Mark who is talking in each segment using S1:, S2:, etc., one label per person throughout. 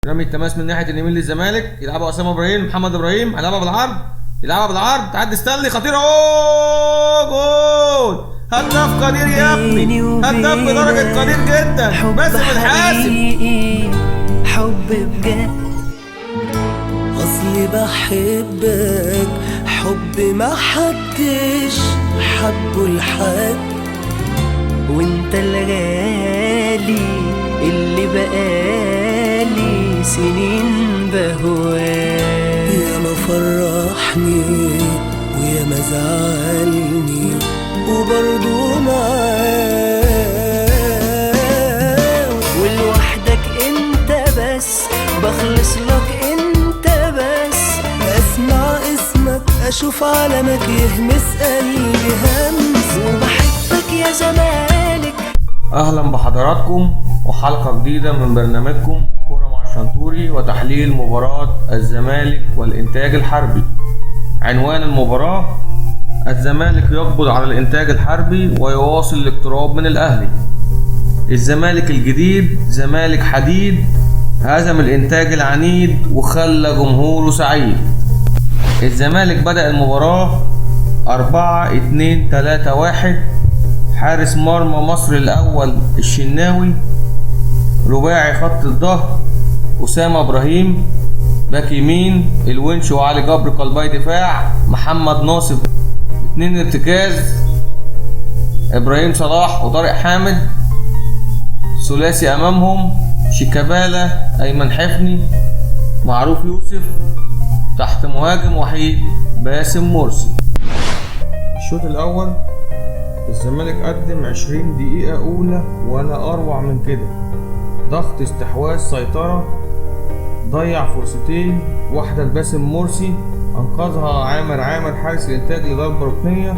S1: رمي التماس من ناحيه اليمين للزمالك، يلعبها اسامه ابراهيم، محمد ابراهيم هيلعبها بالعرض، يلعبها بالعرض، تعدي ستانلي خطيره، جول! هداف قدير يا ابني، هداف بدرجه قدير جدا، باسم الحاسم.
S2: حب بجد، اصلي بحبك حب ما حدش حبه لحد، وانت الغالي اللي بقالي سنين بهواك. يا ما فرحني ويا ما زعلني وبرضه معاك، ولوحدك انت بس بخلص لك انت بس، اسمع اسمك اشوف علمك يهمس قلبي همس، وبحبك يا زمالك.
S1: اهلا بحضراتكم وحلقه جديده من برنامجكم كوره مع الشنتوري وتحليل مباراه الزمالك والانتاج الحربي. عنوان المباراه: الزمالك يقبض على الانتاج الحربي ويواصل الاقتراب من الاهلي. الزمالك الجديد زمالك حديد هزم الانتاج العنيد وخلى جمهوره سعيد. الزمالك بدأ المباراة 4-2-3-1. حارس مرمى مصر الأول الشناوي، رباعي خط الظهر أسامة إبراهيم، باك يمين الونش وعلي جبر قلبي دفاع، محمد ناصف 2 ارتكاز، إبراهيم صلاح وطارق حامد. ثلاثي أمامهم شيكابالا، أيمن حفني، معروف يوسف، تحت مهاجم وحيد باسم مرسي. الشوط الأول الزمالك قدم 20 دقيقة أولى ولا أروع من كده، ضغط، استحواذ، سيطرة، ضيع فرصتين، واحدة لباسم مرسي أنقذها عامر حارس الإنتاج لضربة ركنية،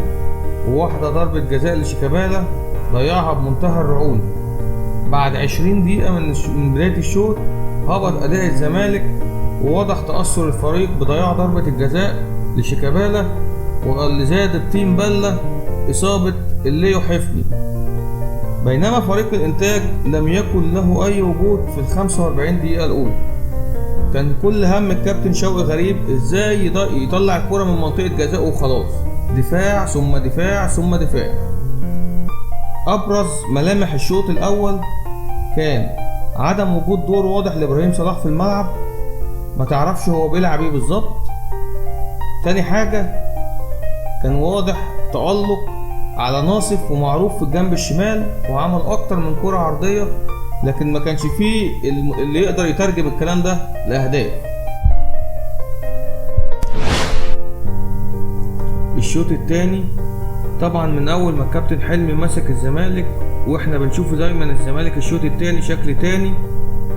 S1: وواحدة ضربة جزاء لشيكابالا ضيعها بمنتهى الرعونة. بعد 20 دقيقة من بداية الشوط هبط أداء الزمالك، ووضح تأثر الفريق بضياع ضربة الجزاء لشيكابالا، واللي زاد الطين بلة إصابة الليو حفني. بينما فريق الإنتاج لم يكن له أي وجود في 45 دقيقة الأولى. كان كل هم الكابتن شوقي غريب إزاي يطلع الكرة من منطقة جزاء وخلاص، دفاع ثم دفاع ثم دفاع. أبرز ملامح الشوط الأول كان عدم وجود دور واضح لإبراهيم صلاح في الملعب، ما تعرفش هو بيلعب ايه بالظبط. تاني حاجة كان واضح تألق على ناصف ومعروف في الجنب الشمال، وعمل أكتر من كرة عرضية، لكن ما كانش فيه اللي يقدر يترجم الكلام ده لأهداف. الشوط التاني طبعا من أول ما الكابتن حلمي مسك الزمالك، واحنا بنشوف دايما الزمالك الشوط التاني شكل تاني،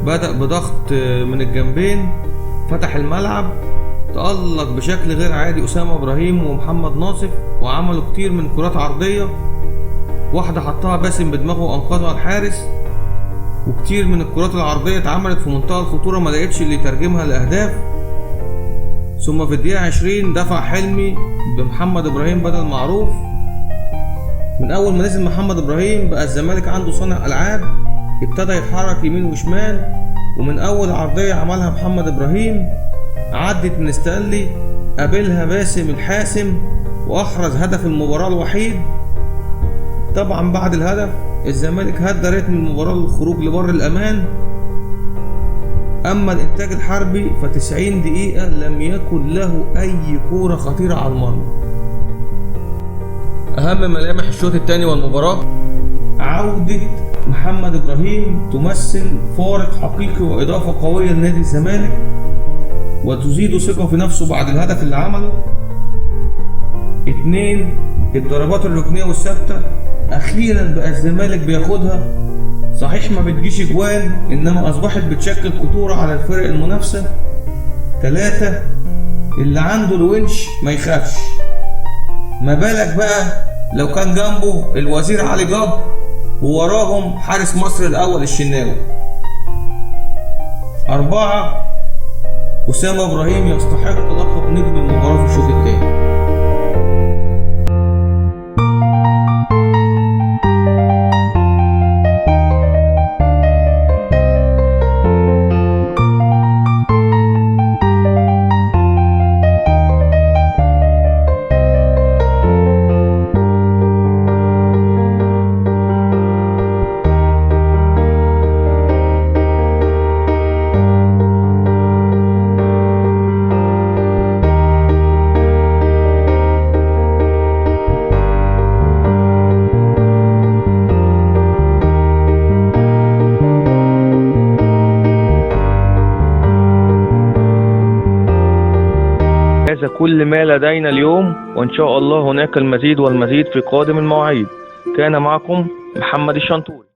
S1: بدأ بضغط من الجنبين، فتح الملعب، تألق بشكل غير عادي أسامة إبراهيم ومحمد ناصف، وعملوا كتير من كرات عرضية، واحدة حطها باسم بدماغه وأنقذها الحارس، وكتير من الكرات العرضية اتعملت في منتهى الخطورة ما لقيتش اللي يترجمها لأهداف. ثم في الدقيقة 20 دفع حلمي بمحمد إبراهيم بدل معروف. من أول ما نزل محمد إبراهيم بقى الزمالك عنده صانع ألعاب، ابتدى يتحرك يمين وشمال، ومن أول عرضية عملها محمد إبراهيم عدت من ستانلي، قابلها باسم الحاسم وأحرز هدف المباراة الوحيد. طبعا بعد الهدف الزمالك هدى رتم المباراة للخروج لبر الأمان. أما الإنتاج الحربي ف90 دقيقة لم يكن له أي كورة خطيرة على المرمى. أهم ملامح الشوط الثاني والمباراة: عودة محمد إبراهيم تمثل فارق حقيقي وإضافة قوية لنادي الزمالك، وتزيد ثقة في نفسه بعد الهدف اللي عمله. 2. الضربات الركنية والثابتة أخيرا بقى الزمالك بياخدها، صحيح ما بتجيش اجوان، إنما أصبحت بتشكل خطورة على الفرق المنافسة. 3. اللي عنده الونش ما يخافش، ما بالك بقى لو كان جنبه الوزير علي جبر ووراهم حارس مصر الأول الشناوي. 4. أسامة إبراهيم يستحق لقب نجم المباراة في الشوط الثاني. كل ما لدينا اليوم، وإن شاء الله هناك المزيد والمزيد في قادم المواعيد. كان معكم محمد الشنطوري.